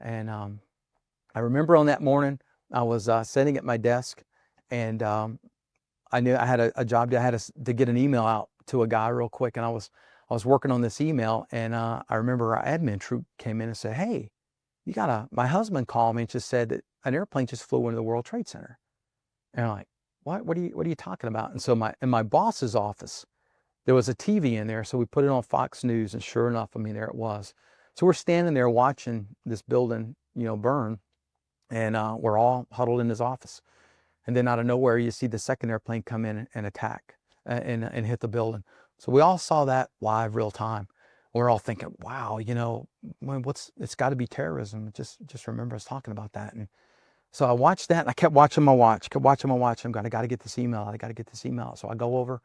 And I remember on that morning, I was sitting at my desk, and I knew I had a job. I had to get an email out to a guy real quick, and I was working on this email, and I remember our admin troop came in and said, "Hey, my husband called me and just said that an airplane just flew into the World Trade Center." And I'm like, "What? What are you talking about?" And so in my boss's office, there was a TV in there, so we put it on Fox News, and sure enough, I mean, there it was. So we're standing there watching this building, burn, and we're all huddled in his office. And then out of nowhere, you see the second airplane come in and attack and hit the building. So we all saw that live, real time. We're all thinking, wow, it's got to be terrorism. Just remember us talking about that. And so I watched that, and I kept watching my watch, I'm going, I got to get this email. I got to get this email. So I go over,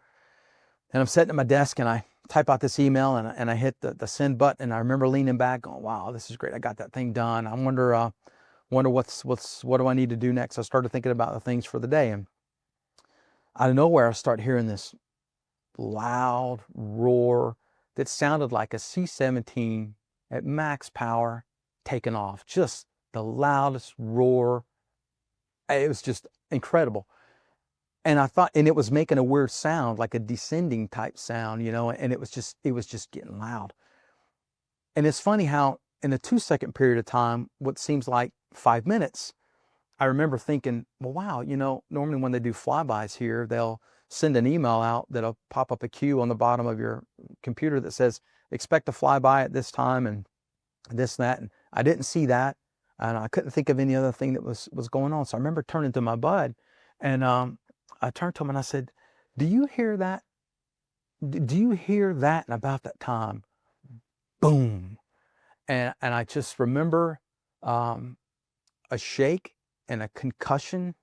and I'm sitting at my desk, and I type out this email, and I hit the send button. And I remember leaning back going, wow, this is great. I got that thing done. I wonder what do I need to do next? I started thinking about the things for the day, and out of nowhere, I start hearing this loud roar that sounded like a C-17 at max power taking off. Just the loudest roar. It was just incredible. And I thought, and it was making a weird sound, like a descending type sound, and it was just getting loud. And it's funny how in a 2-second period of time, what seems like 5 minutes, I remember thinking, well, wow, normally when they do flybys here, they'll send an email out that'll pop up a queue on the bottom of your computer that says, expect a flyby at this time and this and that. And I didn't see that. And I couldn't think of any other thing that was going on. So I remember turning to my bud, and I turned to him and I said, do you hear that? Do you hear that? And about that time, boom. And I just remember a shake and a concussion,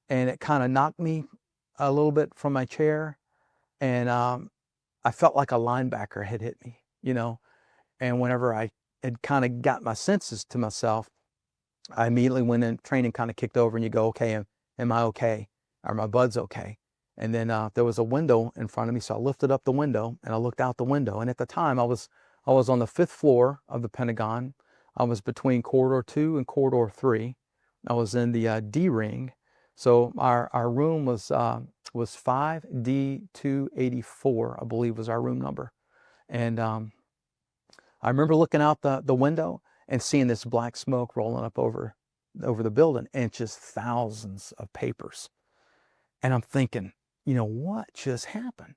and it kind of knocked me a little bit from my chair, and I felt like a linebacker had hit me, and whenever I had kind of got my senses to myself, I immediately went in, training kind of kicked over, and you go, okay, am I okay? Are my buds okay? And then there was a window in front of me, so I lifted up the window and I looked out the window, and at the time I was on the 5th floor of the Pentagon. I was between Corridor 2 and Corridor 3. I was in the D ring. So our room was 5D284, I believe was our room number. And I remember looking out the window and seeing this black smoke rolling up over the building, and just thousands of papers. And I'm thinking, what just happened?